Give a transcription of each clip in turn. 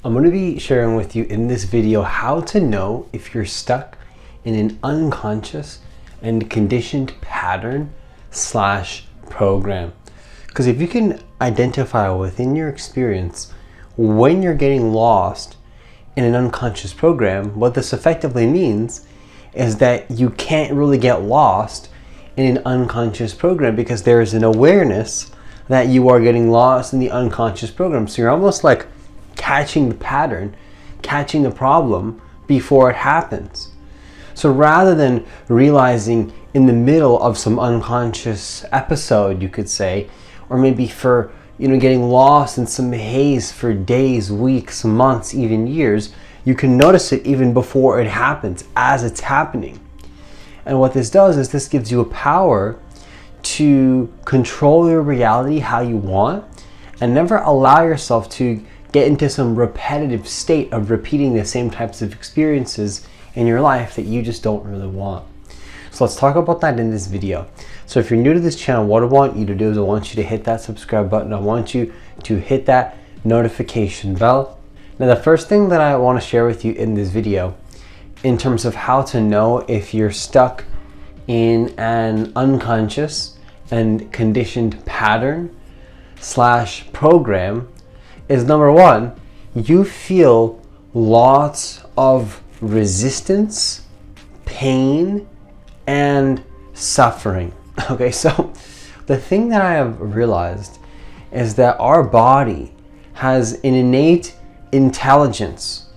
I'm going to be sharing with you in this video how to know if you're stuck in an unconscious and conditioned pattern / program. Because if you can identify within your experience when you're getting lost in an unconscious program, what this effectively means is that you can't really get lost in an unconscious program because there is an awareness that you are getting lost in the unconscious program. So you're almost like catching the pattern, catching the problem before it happens. So rather than realizing in the middle of some unconscious episode, you could say, or maybe for getting lost in some haze for days, weeks, months, even years, you can notice it even before it happens, as it's happening. And what this does is this gives you a power to control your reality how you want and never allow yourself to get into some repetitive state of repeating the same types of experiences in your life that you just don't really want. So let's talk about that in this video. So if you're new to this channel, what I want you to do is I want you to hit that subscribe button. I want you to hit that notification bell. Now the first thing that I want to share with you in this video in terms of how to know if you're stuck in an unconscious and conditioned pattern / program is number one, you feel lots of resistance, pain, and suffering. Okay, so the thing that I have realized is that our body has an innate intelligence.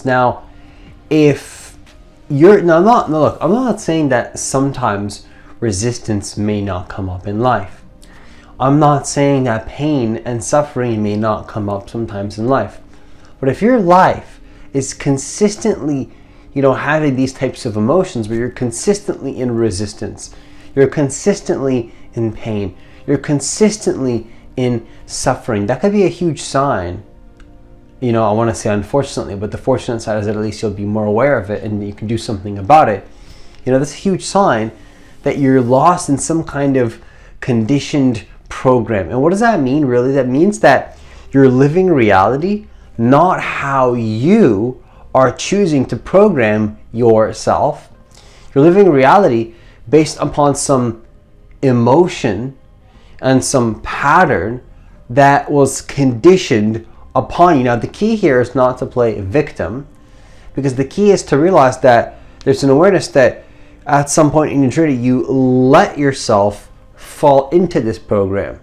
Now, if you're I'm not saying that sometimes resistance may not come up in life. I'm not saying that pain and suffering may not come up sometimes in life. But if your life is consistently, having these types of emotions where you're consistently in resistance, you're consistently in pain, you're consistently in suffering, that could be a huge sign. I want to say unfortunately, but the fortunate side is that at least you'll be more aware of it and you can do something about it. That's a huge sign that you're lost in some kind of conditioned program. And what does that mean really? That means that you're living reality not how you are choosing to program yourself. You're living reality based upon some emotion and some pattern that was conditioned upon you. Now the key here is not to play a victim, because the key is to realize that there's an awareness that at some point in your journey you let yourself fall into this program.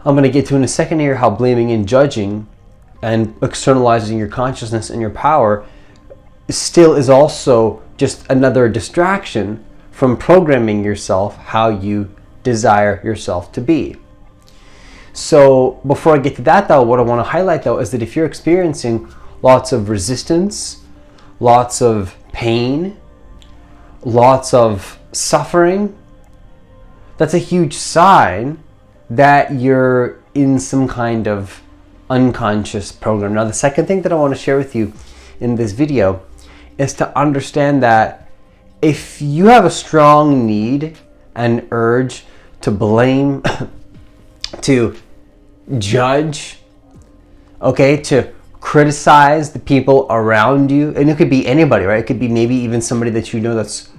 I'm going to get to in a second here how blaming and judging and externalizing your consciousness and your power still is also just another distraction from programming yourself how you desire yourself to be. So before I get to that though, what I want to highlight though is that if you're experiencing lots of resistance, lots of pain, lots of suffering, that's a huge sign that you're in some kind of unconscious program. Now, the second thing that I want to share with you in this video is to understand that if you have a strong need and urge to blame, to judge, to criticize the people around you, and it could be anybody, right? It could be maybe even somebody that you know that's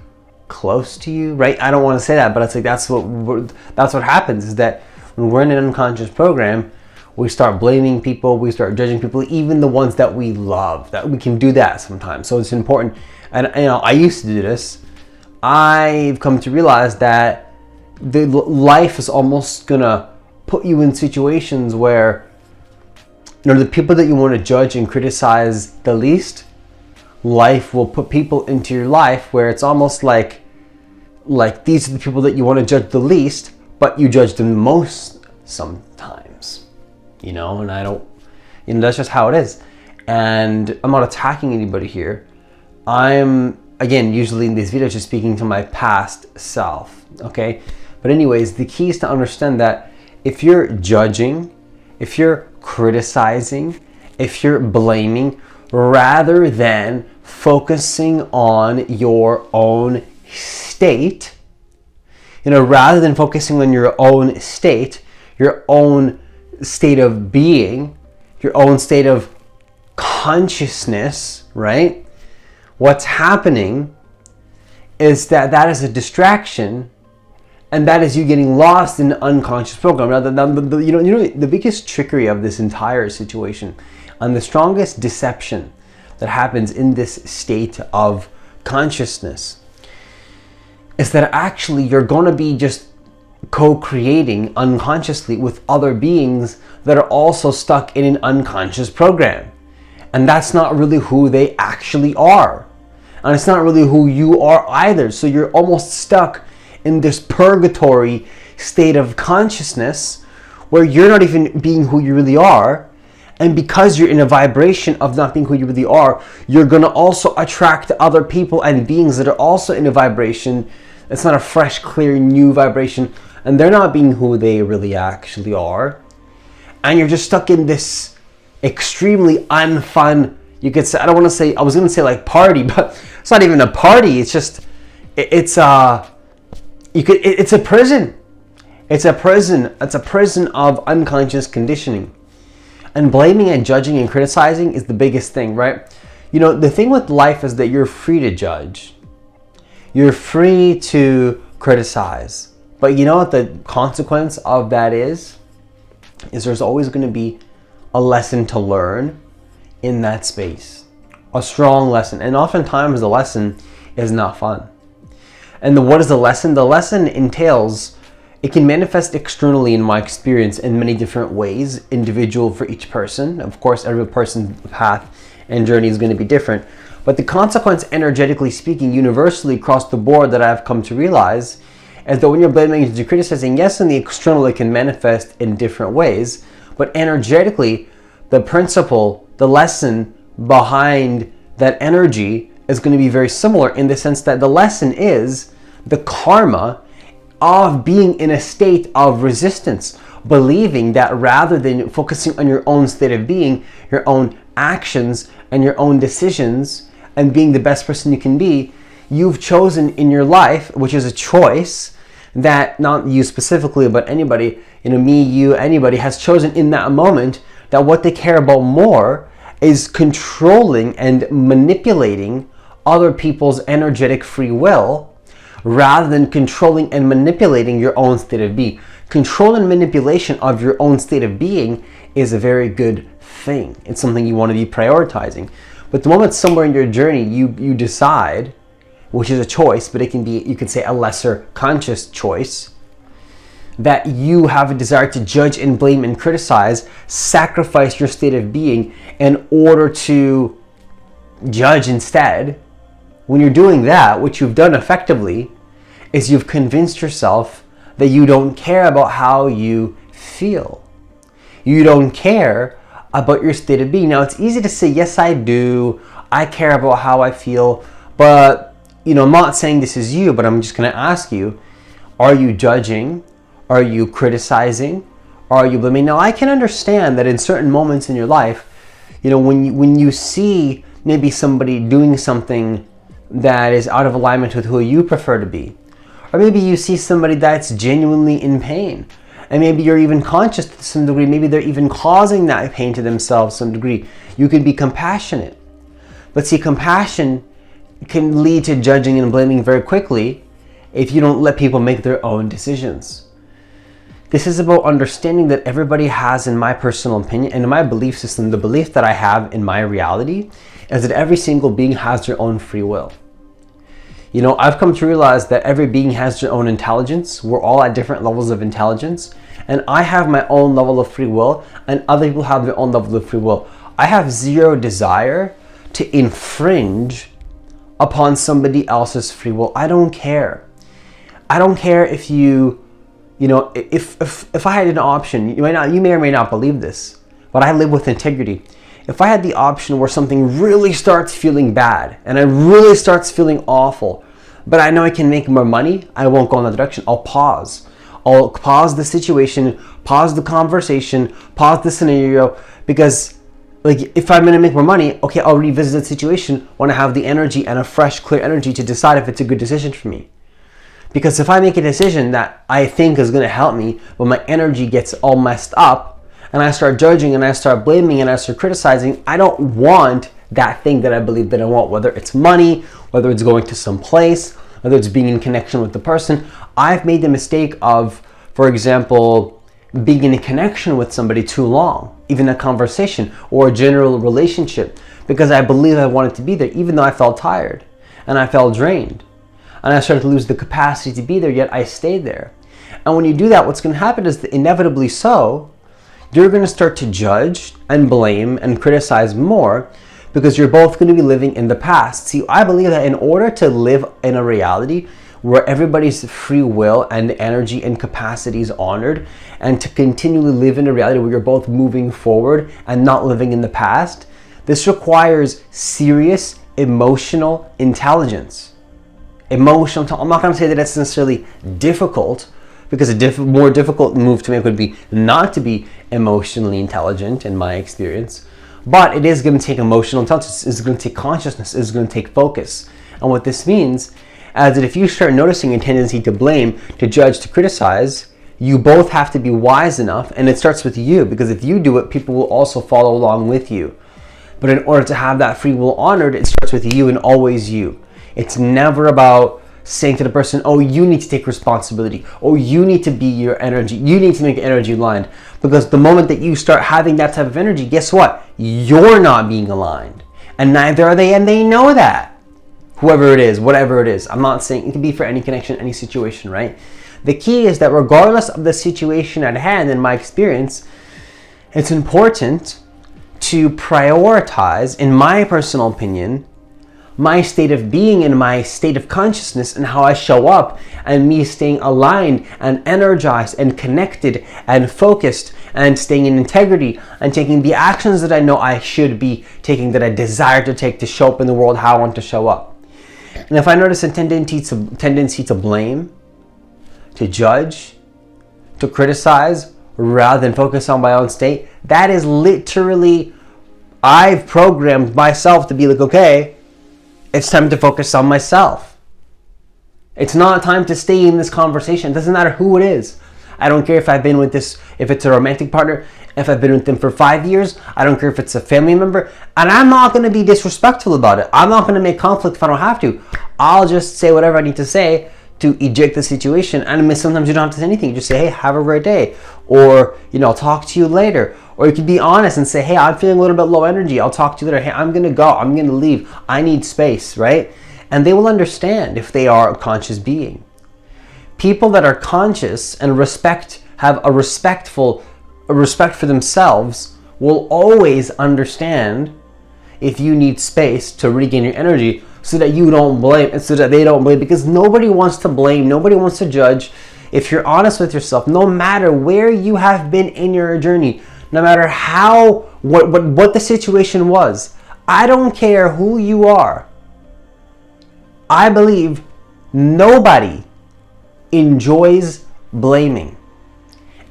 close to you, right? I don't want to say that, but it's like that's what happens is that when we're in an unconscious program, we start blaming people, we start judging people, even the ones that we love. That we can do that sometimes. So it's important. And I used to do this. I've come to realize that the life is almost gonna put you in situations where the people that you want to judge and criticize the least, life will put people into your life where it's almost like these are the people that you want to judge the least, but you judge them the most sometimes, and I don't, that's just how it is. And I'm not attacking anybody here. I'm, again, usually in these videos just speaking to my past self, okay? But anyways, the key is to understand that if you're judging, if you're criticizing, if you're blaming, rather than focusing on your own state, rather than focusing on your own state, your own state of being, your own state of consciousness, right? What's happening is that is a distraction, and that is you getting lost in the unconscious program. Now, the biggest trickery of this entire situation, and the strongest deception that happens in this state of consciousness, is that actually you're going to be just co-creating unconsciously with other beings that are also stuck in an unconscious program. And that's not really who they actually are. And it's not really who you are either. So you're almost stuck in this purgatory state of consciousness where you're not even being who you really are. And because you're in a vibration of not being who you really are, you're going to also attract other people and beings that are also in a vibration. It's not a fresh, clear, new vibration. And they're not being who they really actually are. And you're just stuck in this extremely unfun, you could say, I was going to say like party, but it's not even a party. It's just, it's a prison. It's a prison. It's a prison of unconscious conditioning. And blaming and judging and criticizing is the biggest thing, right? The thing with life is that you're free to judge. You're free to criticize. But you know what the consequence of that is there's always going to be a lesson to learn in that space. A strong lesson. And oftentimes the lesson is not fun. And what is the lesson? The lesson entails, it can manifest externally in my experience in many different ways, individual for each person. Of course, every person's path and journey is going to be different. But the consequence, energetically speaking, universally across the board that I've come to realize is that when you're blaming and criticizing, yes, in the external it can manifest in different ways, but energetically, the principle, the lesson behind that energy is going to be very similar in the sense that the lesson is the karma of being in a state of resistance, believing that rather than focusing on your own state of being, your own actions and your own decisions and being the best person you can be, you've chosen in your life, which is a choice that not you specifically, but anybody, me, you, anybody has chosen in that moment that what they care about more is controlling and manipulating other people's energetic free will rather than controlling and manipulating your own state of being. Control and manipulation of your own state of being is a very good thing. It's something you want to be prioritizing. But the moment somewhere in your journey you decide, which is a choice, but it can be, you could say, a lesser conscious choice, that you have a desire to judge and blame and criticize, sacrifice your state of being in order to judge instead. When you're doing that, what you've done effectively is you've convinced yourself that you don't care about how you feel. You don't care about your state of being. Now, it's easy to say, yes, I do. I care about how I feel. But, I'm not saying this is you, but I'm just going to ask you, are you judging? Are you criticizing? Are you blaming? Now, I can understand that in certain moments in your life, when you see maybe somebody doing something that is out of alignment with who you prefer to be, or maybe you see somebody that's genuinely in pain, and maybe you're even conscious to some degree, maybe they're even causing that pain to themselves to some degree, you can be compassionate. But see, compassion can lead to judging and blaming very quickly if you don't let people make their own decisions. This is about understanding that everybody has, in my personal opinion, and in my belief system, the belief that I have in my reality is that every single being has their own free will. I've come to realize that every being has their own intelligence. We're all at different levels of intelligence. And I have my own level of free will, and other people have their own level of free will. I have zero desire to infringe upon somebody else's free will. I don't care. I don't care if if I had an option, you may or may not believe this, but I live with integrity. If I had the option where something really starts feeling bad and it really starts feeling awful, but I know I can make more money, I won't go in that direction. I'll pause. I'll pause the situation, pause the conversation, pause the scenario, because if I'm going to make more money, okay, I'll revisit the situation when I have the energy and a fresh, clear energy to decide if it's a good decision for me. Because if I make a decision that I think is going to help me, but my energy gets all messed up, and I start judging and I start blaming and I start criticizing, I don't want that thing that I believe that I want, whether it's money, whether it's going to some place, whether it's being in connection with the person. I've made the mistake of, for example, being in a connection with somebody too long, even a conversation or a general relationship, because I believe I wanted to be there, even though I felt tired and I felt drained. And I started to lose the capacity to be there, yet I stayed there. And when you do that, what's going to happen is that inevitably so, you're going to start to judge and blame and criticize more, because you're both going to be living in the past. See, I believe that in order to live in a reality where everybody's free will and energy and capacity is honored, and to continually live in a reality where you're both moving forward and not living in the past, this requires serious emotional intelligence. I'm not going to say that it's necessarily difficult, because a more difficult move to make would be not to be emotionally intelligent, in my experience. But it is going to take emotional intelligence, it's going to take consciousness, it's going to take focus. And what this means is that if you start noticing a tendency to blame, to judge, to criticize, you both have to be wise enough, and it starts with you, because if you do it, people will also follow along with you. But in order to have that free will honored, it starts with you and always you. It's never about saying to the person, oh, you need to take responsibility, oh, you need to be your energy, you need to make energy aligned. Because the moment that you start having that type of energy, guess what? You're not being aligned. And neither are they, and they know that. Whoever it is, whatever it is. I'm not saying it can be for any connection, any situation, right? The key is that regardless of the situation at hand, in my experience, it's important to prioritize, in my personal opinion, my state of being and my state of consciousness and how I show up, and me staying aligned and energized and connected and focused and staying in integrity and taking the actions that I know I should be taking, that I desire to take to show up in the world how I want to show up. And if I notice a tendency to blame, to judge, to criticize, rather than focus on my own state, that is literally, I've programmed myself to be like, okay, it's time to focus on myself. It's not time to stay in this conversation. It doesn't matter who it is. I don't care if I've been with this, if it's a romantic partner, if I've been with them for 5 years. I don't care if it's a family member. And I'm not going to be disrespectful about it. I'm not going to make conflict if I don't have to. I'll just say whatever I need to say to eject the situation. And sometimes you don't have to say anything. You just say, hey, have a great day. Or, I'll talk to you later. Or you can be honest and say, hey, I'm feeling a little bit low energy. I'll talk to you later. Hey, I'm going to go. I'm going to leave. I need space, right? And they will understand if they are a conscious being. People that are conscious and have a respect for themselves will always understand if you need space to regain your energy, so that you don't blame and so that they don't blame, because nobody wants to blame, nobody wants to judge. If you're honest with yourself, no matter where you have been in your journey, no matter what the situation was, I don't care who you are. I believe nobody enjoys blaming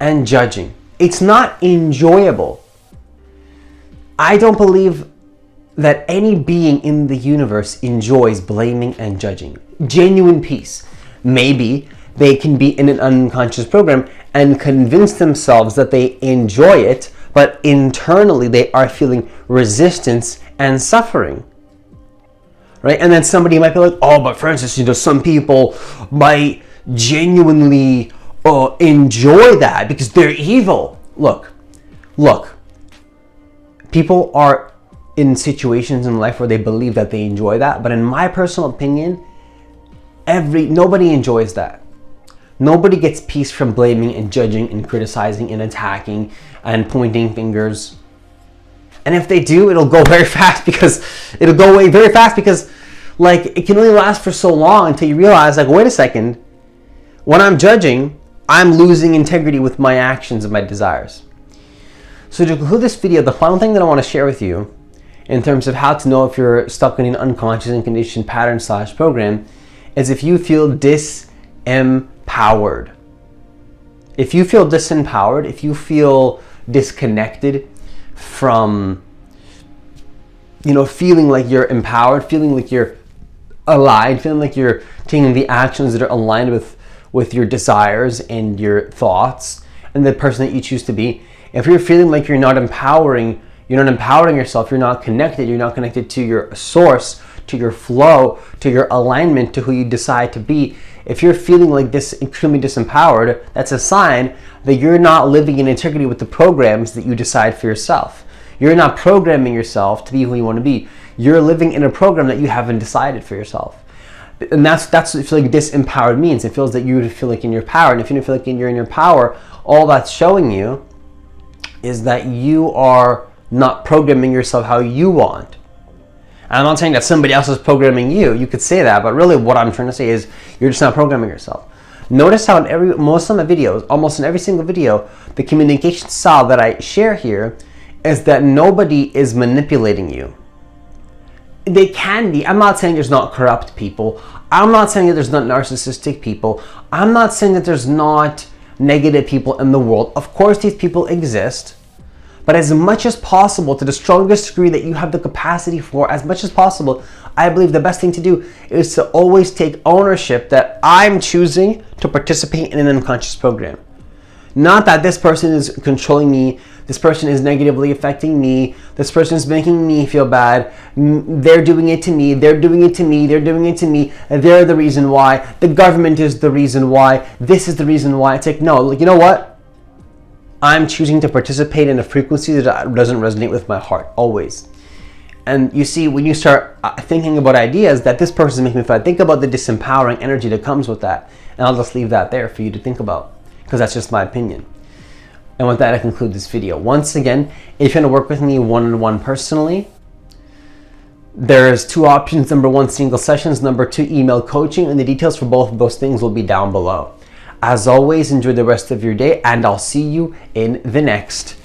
and judging. It's not enjoyable. I don't believe that any being in the universe enjoys blaming and judging. Genuine peace. Maybe they can be in an unconscious program and convince themselves that they enjoy it, but internally they are feeling resistance and suffering. Right? And then somebody might be like, oh, but Francis, some people might genuinely enjoy that because they're evil. Look, people are in situations in life where they believe that they enjoy that, but in my personal opinion, nobody enjoys that. Nobody gets peace from blaming and judging and criticizing and attacking and pointing fingers. And if they do, it'll go away very fast because it can only last for so long until you realize, wait a second, when I'm judging, I'm losing integrity with my actions and my desires. So to conclude this video, the final thing that I want to share with you in terms of how to know if you're stuck in an unconscious and conditioned pattern / program is if you feel disempowered. If you feel disempowered, if you feel disconnected from, feeling like you're empowered, feeling like you're aligned, feeling like you're taking the actions that are aligned with your desires and your thoughts and the person that you choose to be, If you're feeling like you're not empowering yourself, you're not connected to your source, to your flow, to your alignment, to who you decide to be. If you're feeling like this extremely disempowered, that's a sign that you're not living in integrity with the programs that you decide for yourself. You're not programming yourself to be who you want to be. You're living in a program that you haven't decided for yourself. And that's what I feel like disempowered means. It feels that you feel like in your power. And if you don't feel like you're in your power, all that's showing you is that you are not programming yourself how you want. And I'm not saying that somebody else is programming you. You could say that, but really what I'm trying to say is you're just not programming yourself. Notice how in most of my videos, almost in every single video, the communication style that I share here is that nobody is manipulating you. They can be. I'm not saying there's not corrupt people. I'm not saying that there's not narcissistic people. I'm not saying that there's not negative people in the world. Of course, these people exist. But as much as possible, to the strongest degree that you have the capacity for, as much as possible, I believe the best thing to do is to always take ownership that I'm choosing to participate in an unconscious program. Not that this person is controlling me, this person is negatively affecting me, this person is making me feel bad, they're doing it to me, they're doing it to me, they're doing it to me, they're the reason why, the government is the reason why, this is the reason why. It's like, no, you know what? I'm choosing to participate in a frequency that doesn't resonate with my heart, always. And you see, when you start thinking about ideas that this person is making me feel, think about the disempowering energy that comes with that. And I'll just leave that there for you to think about, because that's just my opinion. And with that, I conclude this video. Once again, if you want to work with me one-on-one personally, there's 2 options. Number 1, single sessions. Number 2, email coaching. And the details for both of those things will be down below. As always, enjoy the rest of your day, and I'll see you in the next